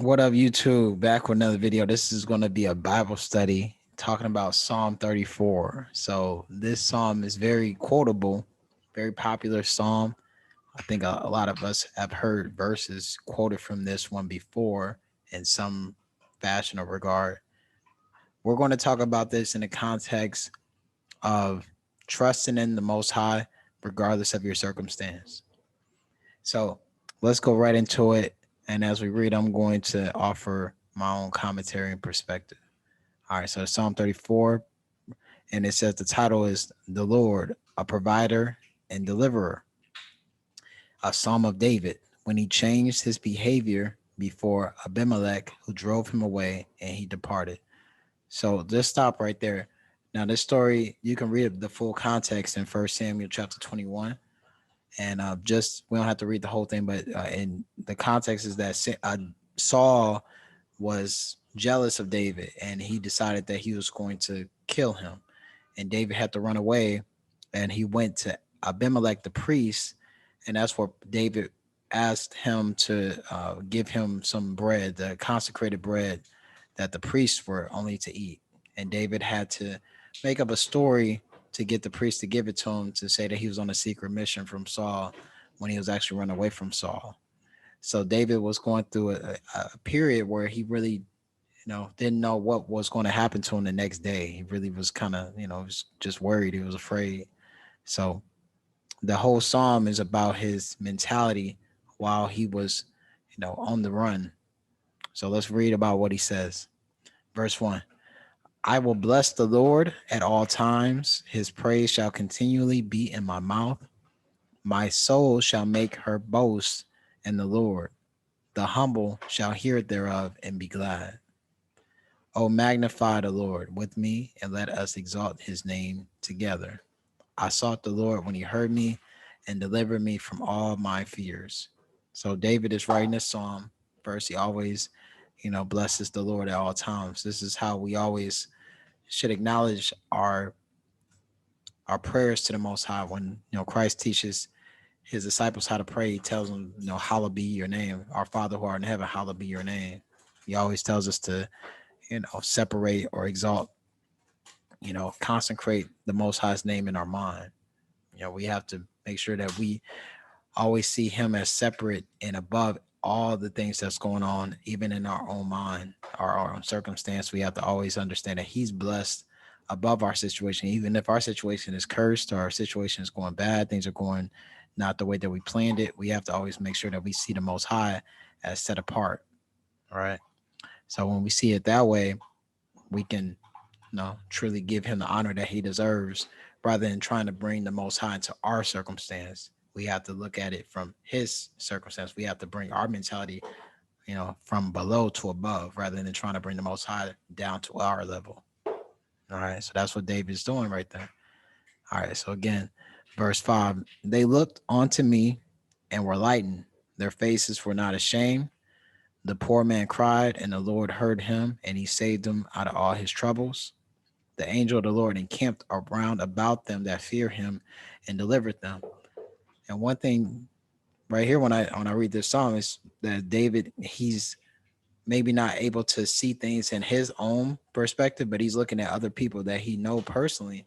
What up, YouTube? Back with another video. This is going to be a Bible study talking about Psalm 34. So this psalm is very quotable, very popular psalm. I think a lot of us have heard verses quoted from this one before in some fashion or regard. We're going to talk about this in the context of trusting in the Most High, regardless of your circumstance. So let's go right into it. And as we read, I'm going to offer my own commentary and perspective. All right, so Psalm 34, and it says the title is The Lord, a Provider and Deliverer, a Psalm of David, when he changed his behavior before Abimelech, who drove him away, and he departed. So just stop right there. Now, this story, you can read the full context in 1 Samuel chapter 21. And just we don't have to read the whole thing, but in the context is that Saul was jealous of David, and he decided that he was going to kill him. And David had to run away, and he went to Abimelech the priest, and that's where David asked him to give him some bread, the consecrated bread that the priests were only to eat. And David had to make up a story to get the priest to give it to him to say that he was on a secret mission from Saul when he was actually running away from Saul. So David was going through a period where he really, didn't know what was going to happen to him the next day. He really was kind of, was just worried. He was afraid. So the whole psalm is about his mentality while he was, on the run. So let's read about what he says. Verse 1. I will bless the Lord at all times. His praise shall continually be in my mouth. My soul shall make her boast in the Lord. The humble shall hear thereof and be glad. O magnify the Lord with me, and let us exalt his name together. I sought the Lord when he heard me and delivered me from all my fears. So David is writing this psalm. First, he always, blesses the Lord at all times. This is how we always should acknowledge our prayers to the Most High. When Christ teaches his disciples how to pray, he tells them, hallowed be your name. Our Father who art in heaven, hallowed be your name. He always tells us to, separate or exalt, consecrate the Most High's name in our mind. We have to make sure that we always see him as separate and above all the things that's going on, even in our own mind, our own circumstance. We have to always understand that he's blessed above our situation. Even if our situation is cursed or our situation is going bad, things are going not the way that we planned it, we have to always make sure that we see the Most High as set apart. All right. So when we see it that way, we can, truly give him the honor that he deserves rather than trying to bring the Most High into our circumstance. We have to look at it from his circumstance. We have to bring our mentality, from below to above rather than trying to bring the Most High down to our level. All right. So that's what David's doing right there. All right. So again, verse 5, they looked onto me and were lightened. Their faces were not ashamed. The poor man cried, and the Lord heard him, and he saved him out of all his troubles. The angel of the Lord encamped around about them that fear him and delivered them. And one thing right here when I read this psalm is that David, he's maybe not able to see things in his own perspective, but he's looking at other people that he know personally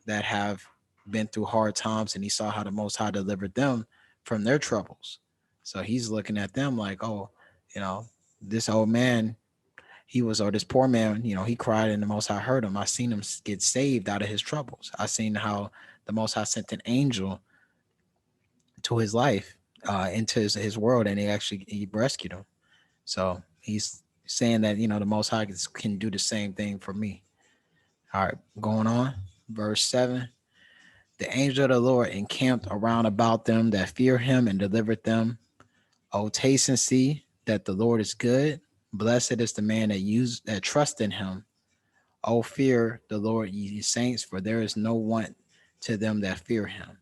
that have been through hard times, and he saw how the Most High delivered them from their troubles. So he's looking at them like, oh, you know, this old man, or this poor man, he cried and the Most High heard him. I seen him get saved out of his troubles. I seen how the Most High sent an angel to his life, into his world, and he rescued him. So he's saying that, the Most High can do the same thing for me. All right, going on. Verse 7. The angel of the Lord encamped around about them that fear him and delivered them. Oh, taste and see that the Lord is good. Blessed is the man that trusts in him. Oh, fear the Lord, ye saints, for there is no want to them that fear him.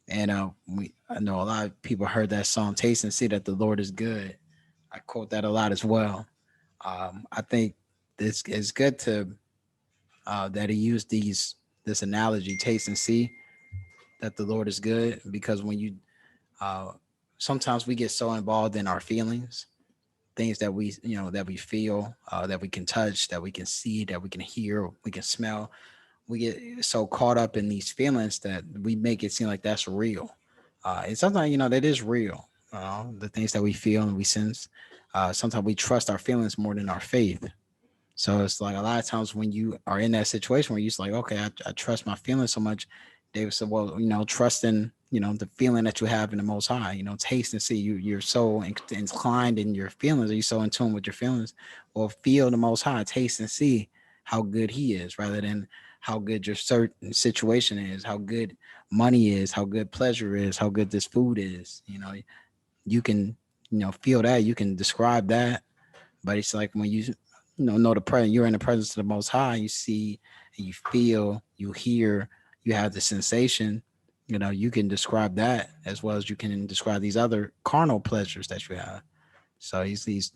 And I know a lot of people heard that song, taste and see that the Lord is good. I quote that a lot as well. I think this is good to that he used this analogy, taste and see that the Lord is good, because when you uh, sometimes we get so involved in our feelings things that we, that we feel, that we can touch, that we can see, that we can hear, we can smell. We get so caught up in these feelings that we make it seem like that's real. And sometimes, that is real. The things that we feel and we sense. Sometimes we trust our feelings more than our faith. So it's like a lot of times when you are in that situation where you're just like, okay, I trust my feelings so much. David said, well, trust in, the feeling that you have in the Most High, taste and see. You're so inclined in your feelings. Are you so in tune with your feelings? Well, feel the Most High, taste and see how good He is, rather than how good your certain situation is, how good money is, how good pleasure is, how good this food is. You can, feel that, you can describe that, but it's like when you know the presence, you're in the presence of the Most High. You see, and you feel, you hear, you have the sensation. You can describe that as well as you can describe these other carnal pleasures that you have. So he's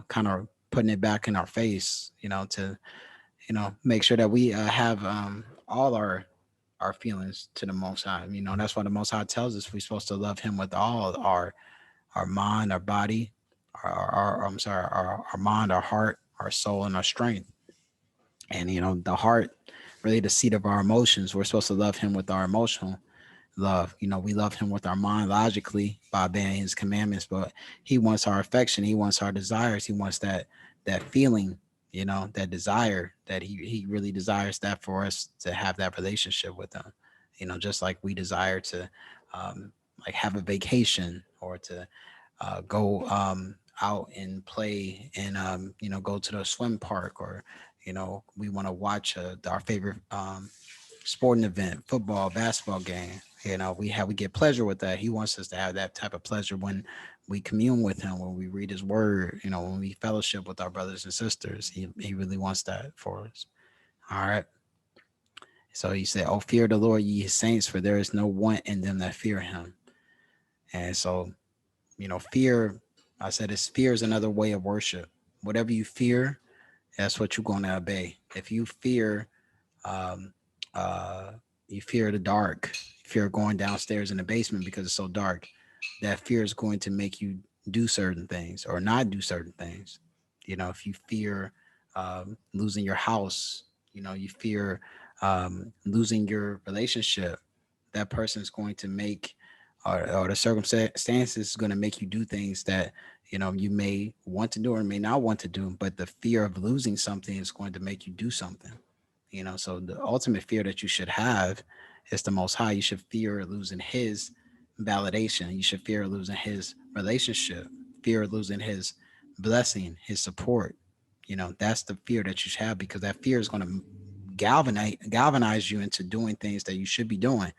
kind of putting it back in our face, to make sure that we have all our feelings to the Most High. That's why the Most High tells us we're supposed to love Him with all our mind, our body, I'm sorry, our mind, our heart, our soul, and our strength. And the heart, really the seat of our emotions. We're supposed to love Him with our emotional love. We love Him with our mind logically by obeying His commandments, but He wants our affection. He wants our desires. He wants that feeling, that desire, that He really desires that for us to have that relationship with Him. Just like we desire to like have a vacation or to go out and play and go to the swim park, or we want to watch our favorite sporting event, football, basketball game. We get pleasure with that. He wants us to have that type of pleasure when we commune with Him, when we read His word, when we fellowship with our brothers and sisters. He really wants that for us. All right. So He said, "Oh, fear the Lord, ye His saints, for there is no want in them that fear Him." And so, fear, I said, fear is another way of worship. Whatever you fear, that's what you're going to obey. If you fear, um, uh, you fear the dark, you fear going downstairs in the basement because it's so dark, that fear is going to make you do certain things or not do certain things. If you fear losing your house, you fear losing your relationship, that person is going to make, or the circumstances is going to make you do things that you may want to do or may not want to do, but the fear of losing something is going to make you do something. So the ultimate fear that you should have is the Most High. You should fear losing His validation. You should fear losing His relationship, fear losing His blessing, His support. That's the fear that you should have, because that fear is going to galvanize you into doing things that you should be doing,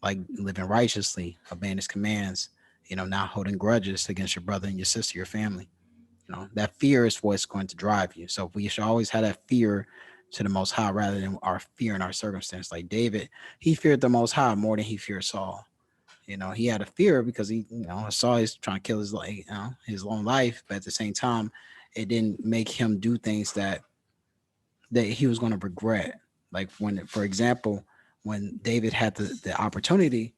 like living righteously, obeying His commands, not holding grudges against your brother and your sister, your family. That fear is what's going to drive you. So we should always have that fear to the Most High rather than our fear in our circumstance. Like David, he feared the Most High more than he feared Saul. He had a fear because he, Saul is trying to kill his own life, but at the same time, it didn't make him do things that he was going to regret. Like when, for example, when David had the opportunity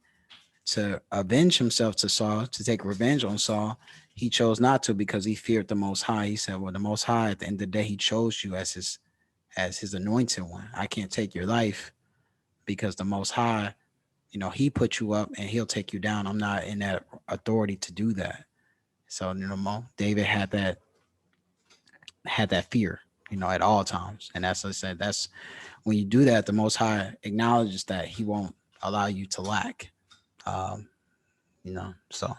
to avenge himself to Saul, to take revenge on Saul, he chose not to because he feared the Most High. He said, well, the Most High, at the end of the day, He chose you as His anointed one. I can't take your life because the Most High, He put you up and He'll take you down. I'm not in that authority to do that. So, David had that fear, at all times. And that's what I said. That's when you do that, the Most High acknowledges that He won't allow you to lack. Um, so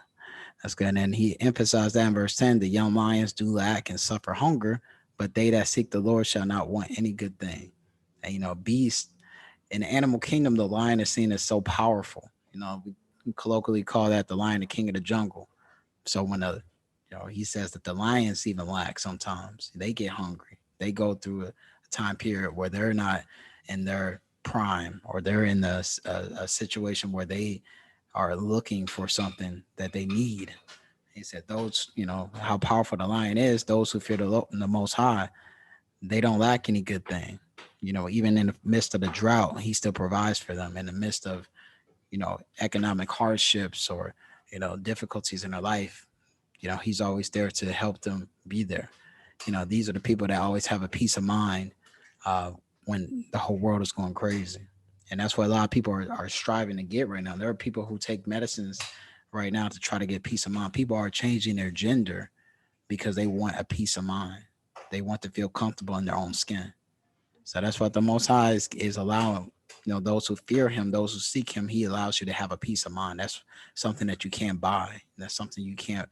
that's good. And He emphasized that in verse 10, the young lions do lack and suffer hunger, but they that seek the Lord shall not want any good thing. And beast in the animal kingdom, the lion is seen as so powerful. We colloquially call that the lion, the king of the jungle. So when he says that the lions even lack sometimes, they get hungry. They go through a time period where they're not in their prime, or they're in a situation where they are looking for something that they need. He said those, how powerful the lion is, those who fear the Most High, they don't lack any good thing. Even in the midst of the drought, He still provides for them. In the midst of, economic hardships or, difficulties in their life, He's always there to help them be there. These are the people that always have a peace of mind uh, when the whole world is going crazy. And that's what a lot of people are striving to get right now. There are people who take medicines right now to try to get peace of mind. People are changing their gender because they want a peace of mind. They want to feel comfortable in their own skin. So that's what the Most High is allowing. Those who fear Him, those who seek Him, He allows you to have a peace of mind. That's something that you can't buy. That's something you can't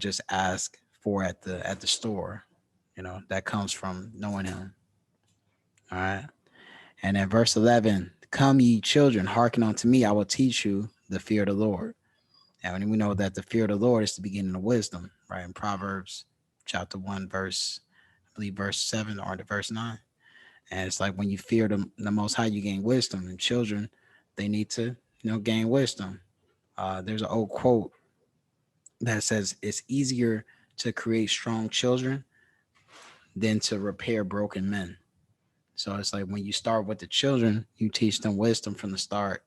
just ask for at the store. That comes from knowing Him. All right. And then verse 11, come ye children, hearken unto me, I will teach you the fear of the Lord. And we know that the fear of the Lord is the beginning of wisdom, right? In Proverbs chapter 1, I believe verse 7 or the verse 9. And it's like when you fear the Most High, you gain wisdom. And children, they need to, gain wisdom. There's an old quote that says it's easier to create strong children than to repair broken men. So it's like when you start with the children, you teach them wisdom from the start.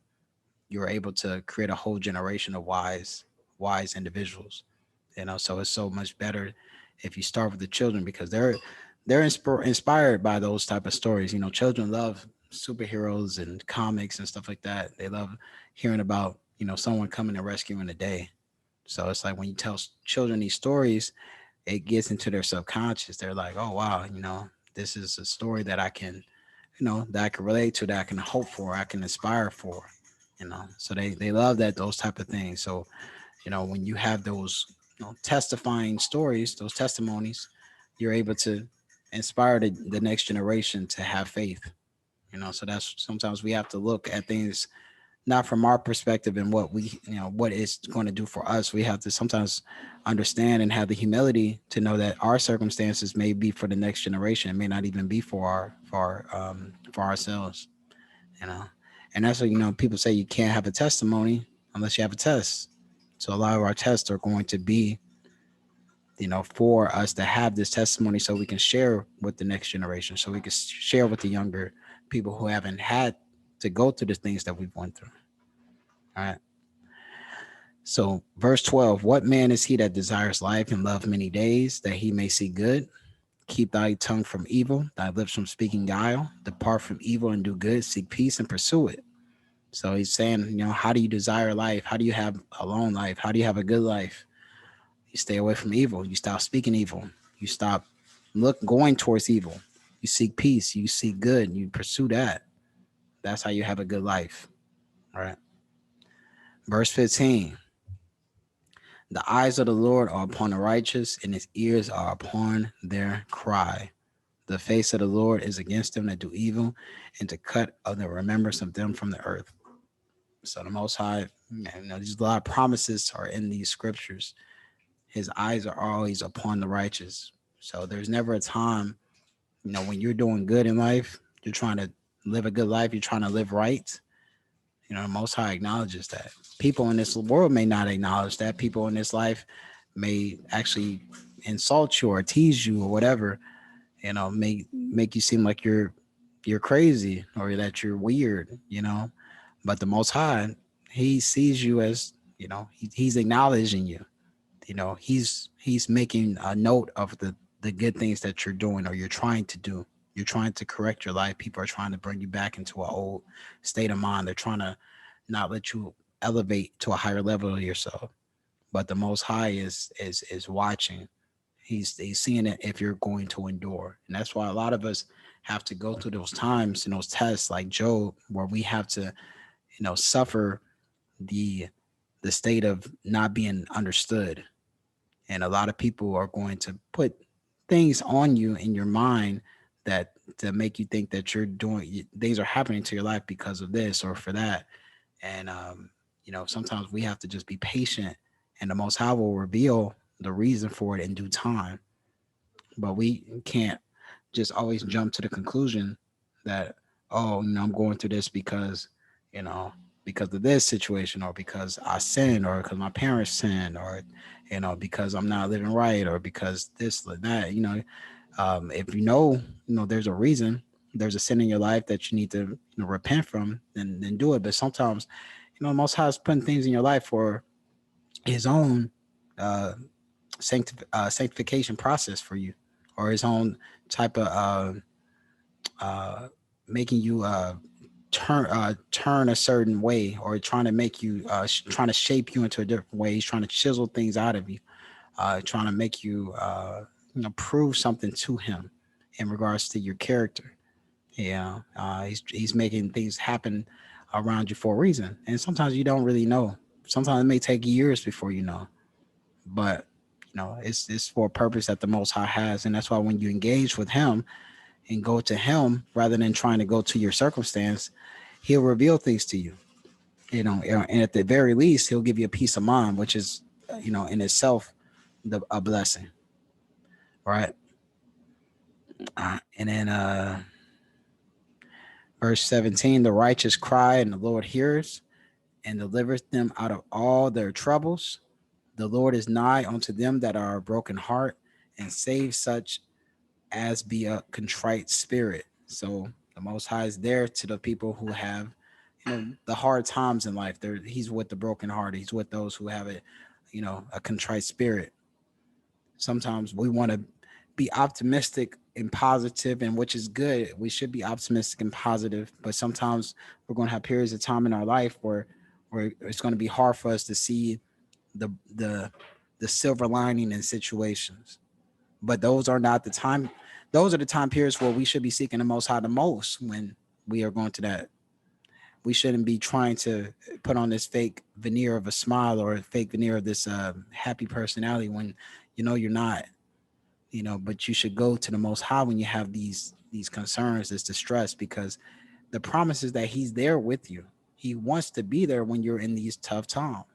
You're able to create a whole generation of wise individuals. So it's so much better if you start with the children because they're inspired by those type of stories. Children love superheroes and comics and stuff like that. They love hearing about someone coming and rescuing the day. So it's like when you tell children these stories, it gets into their subconscious. They're like, oh wow, this is a story that I can, that I can relate to, that I can hope for, I can aspire for. So they love those type of things. So when you have those testifying stories, those testimonies, you're able to inspire the next generation to have faith. So that's sometimes we have to look at things not from our perspective and what it's going to do for us. We have to sometimes understand and have the humility to know that our circumstances may be for the next generation. It may not even be for ourselves. you know and that's what people say, you can't have a testimony unless you have a test. So a lot of our tests are going to be for us to have this testimony so we can share with the next generation, so we can share with the younger people who haven't had to go through the things that we've went through. All right. So verse 12, what man is he that desires life and love many days, that he may see good? Keep thy tongue from evil, thy lips from speaking guile. Depart from evil and do good, seek peace and pursue it. So he's saying, how do you desire life? How do you have a long life? How do you have a good life? You stay away from evil. You stop speaking evil. You stop going towards evil. You seek peace. You seek good. You pursue that. That's how you have a good life. All right. Verse 15. The eyes of the Lord are upon the righteous, and his ears are upon their cry. The face of the Lord is against them that do evil, and to cut of the remembrance of them from the earth. So the Most High, man, there's a lot of promises are in these scriptures. His eyes are always upon the righteous. So there's never a time, when you're doing good in life, you're trying to live a good life, you're trying to live right. The Most High acknowledges that. People in this world may not acknowledge that. People in this life may actually insult you or tease you or whatever. May make you seem like you're crazy or that you're weird. But the Most High, He sees you as he's acknowledging you. He's making a note of the good things that you're doing or you're trying to do. You're trying to correct your life. People are trying to bring you back into an old state of mind. They're trying to not let you elevate to a higher level of yourself. But the Most High is watching. He's seeing it if you're going to endure. And that's why a lot of us have to go through those times and those tests like Job, where we have to, suffer the state of not being understood. And a lot of people are going to put things on you in your mind that to make you think that you're doing things are happening to your life because of this or for that. And sometimes we have to just be patient, and the Most High will reveal the reason for it in due time. But we can't just always jump to the conclusion that, oh, I'm going through this you know because of this situation, or because I sinned, or because my parents sinned, or because I'm not living right, or because this or that. If there's a reason, there's a sin in your life that you need to repent from, then do it. But sometimes Most High is putting things in your life for His own uh sanctification process for you, or his own type of uh, making you turn a certain way, or trying to make you trying to shape you into a different way. He's trying to chisel things out of you, trying to make you prove something to him in regards to your character. Yeah, he's making things happen around you for a reason, and sometimes you don't really know. Sometimes it may take years before you know, but it's for a purpose that the Most High has, and that's why when you engage with Him and go to Him rather than trying to go to your circumstance, He'll reveal things to you. And at the very least, He'll give you a peace of mind, which is in itself a blessing, right? And then verse 17: the righteous cry, and the Lord hears and delivereth them out of all their troubles. The Lord is nigh unto them that are a broken heart, and save such as be a contrite spirit. So the Most High is there to the people who have, the hard times in life. He's with the broken heart. He's with those who have a contrite spirit. Sometimes we want to be optimistic and positive, and which is good. We should be optimistic and positive, but sometimes we're going to have periods of time in our life where it's going to be hard for us to see the the the silver lining in situations. But those are not the time. Those are the time periods where we should be seeking the Most High the most, when we are going to that. We shouldn't be trying to put on this fake veneer of a smile, or a fake veneer of this happy personality, when you're not. But you should go to the Most High when you have these concerns, this distress, because the promise is that He's there with you. He wants to be there when you're in these tough times.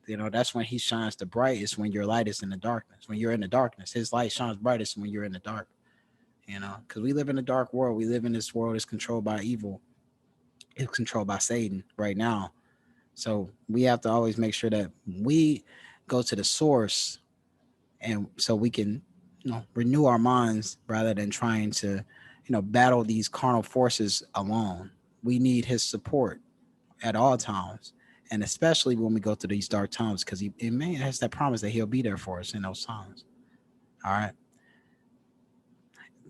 That's when He shines the brightest, when your light is in the darkness. When you're in the darkness, His light shines brightest when you're in the dark. Because we live in a dark world. We live in this world that's controlled by evil. It's controlled by Satan right now. So we have to always make sure that we go to the source, and so we can renew our minds rather than trying to battle these carnal forces alone. We need His support at all times, and especially when we go through these dark times, because it has that promise that He'll be there for us in those times. All right.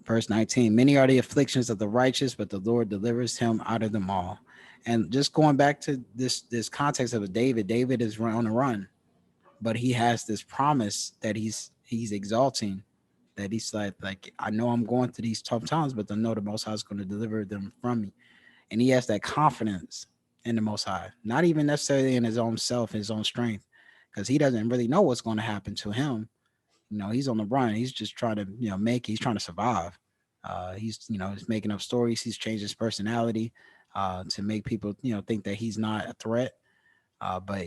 Verse 19: many are the afflictions of the righteous, but the Lord delivers him out of them all. And just going back to this context of David is on the run, but he has this promise that he's exalting, that he's like, I know I'm going through these tough times, but I know the Most High is going to deliver them from me. And he has that confidence in the Most High, not even necessarily in his own self, his own strength, because he doesn't really know what's going to happen to him. He's on the run. He's just trying to he's trying to survive. He's making up stories. He's changed his personality to make people think that he's not a threat. But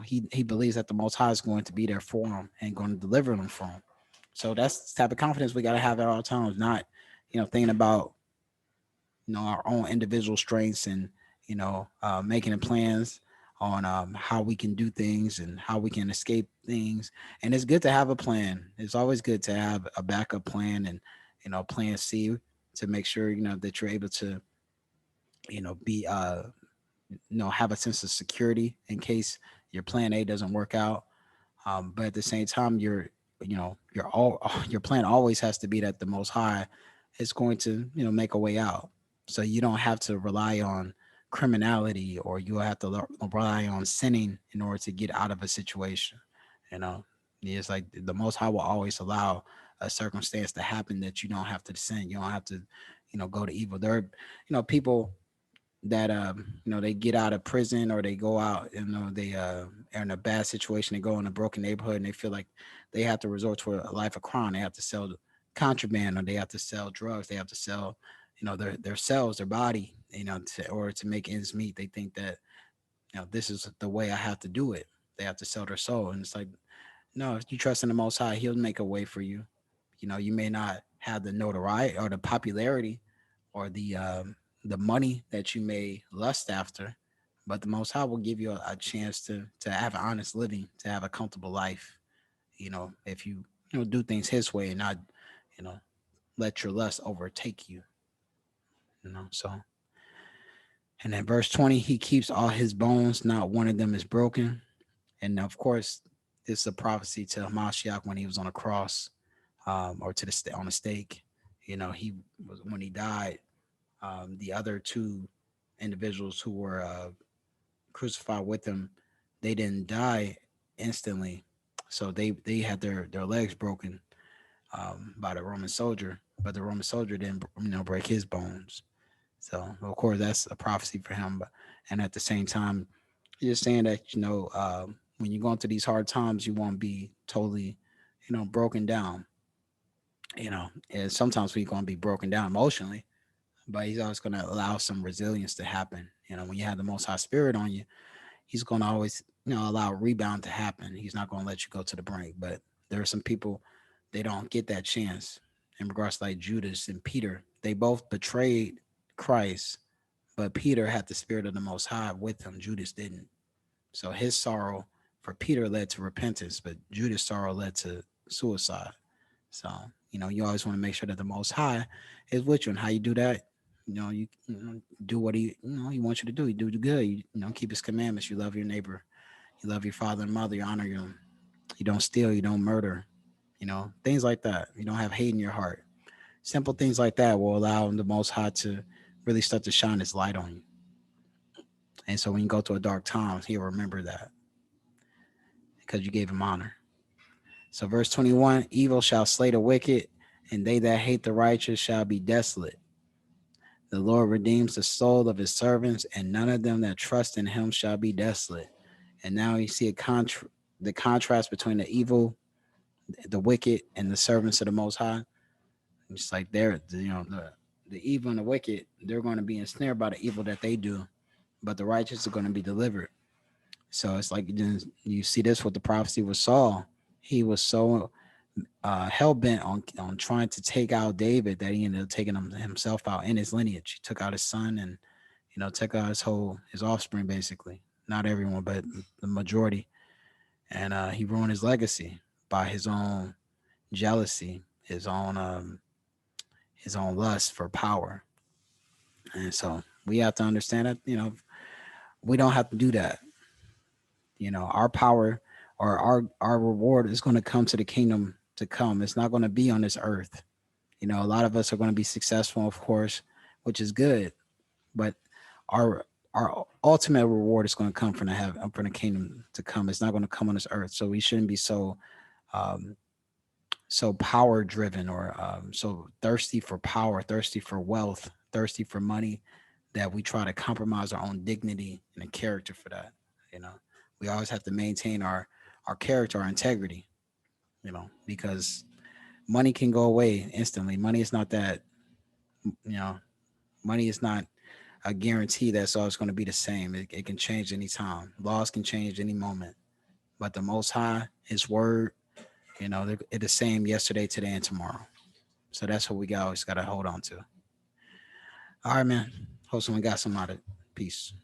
he believes that the Most High is going to be there for him and going to deliver them from him. So that's the type of confidence we got to have at all times. Not thinking about our own individual strengths, and making plans on how we can do things and how we can escape things. And it's good to have a plan. It's always good to have a backup plan, and plan C, to make sure that you're able to be have a sense of security in case your plan A doesn't work out. But at the same time, your plan always has to be that the Most High is going to make a way out. So you don't have to rely on criminality, or you have to rely on sinning in order to get out of a situation. You know, it's like the Most High will always allow a circumstance to happen that you don't have to sin. You don't have to go to evil. There are people that they get out of prison, or they go out, they are in a bad situation, they go in a broken neighborhood, and they feel like they have to resort to a life of crime. They have to sell contraband, or they have to sell drugs, they have to sell their cells, their body, to, or to make ends meet. They think that this is the way I have to do it. They have to sell their soul. And it's like, no, if you trust in the Most High, He'll make a way for you. You may not have the notoriety or the popularity, or the money that you may lust after, but the Most High will give you a chance to have an honest living, to have a comfortable life. If you do things His way, and not you know let your lust overtake you. So, and then verse 20: He keeps all His bones, not one of them is broken. And of course, This is a prophecy to Hamashiach when he was on a cross, or to the on a stake. He was when he died. The other two individuals who were crucified with him, they didn't die instantly, so they had their legs broken by the Roman soldier, but the Roman soldier didn't break his bones. So of course that's a prophecy for him. But and at the same time, you're just saying that when you're going through these hard times, you won't be totally broken down. And sometimes we're going to be broken down emotionally, but he's always going to allow some resilience to happen. When you have the Most High Spirit on you, he's going to always allow a rebound to happen. He's not going to let you go to the brink. But there are some people, they don't get that chance. In regards to like Judas and Peter, they both betrayed Christ, but Peter had the Spirit of the Most High with him. Judas didn't. So his sorrow for Peter led to repentance, but Judas' sorrow led to suicide. So you always want to make sure that the Most High is with you, and how you do that, you do what he wants you to do. You do good. You keep his commandments. You love your neighbor. You love your father and mother. You honor them. You don't steal. You don't murder. Things like that. You don't have hate in your heart. Simple things like that will allow the Most High to really start to shine his light on you. And so when you go through a dark time, he'll remember that because you gave him honor. So verse 21, evil shall slay the wicked, and they that hate the righteous shall be desolate. The Lord redeems the soul of his servants, and none of them that trust in him shall be desolate. And now you see the contrast between the evil, the wicked, and the servants of the Most High. It's like the evil and the wicked, they're going to be ensnared by the evil that they do, but the righteous are going to be delivered. So it's like you see this with the prophecy with Saul. He was so hell bent on trying to take out David that he ended up taking himself out in his lineage. He took out his son and took out his offspring, basically. Not everyone, but the majority. And he ruined his legacy by his own jealousy, his own lust for power. And so we have to understand that we don't have to do that. Our power or our reward is going to come to the kingdom to come. It's not going to be on this earth. A lot of us are going to be successful, of course, which is good, but our ultimate reward is going to come from the kingdom to come. It's not going to come on this earth. So we shouldn't be so power driven, or so thirsty for power, thirsty for wealth, thirsty for money, that we try to compromise our own dignity and the character for that. We always have to maintain our character, our integrity, because money can go away instantly. Money is not that, money is not a guarantee that's always going to be the same. It can change anytime. Laws can change any moment. But the Most High, his word, they're the same yesterday, today, and tomorrow. So that's what we always got to hold on to. All right, man. Hope someone got some out of it. Peace.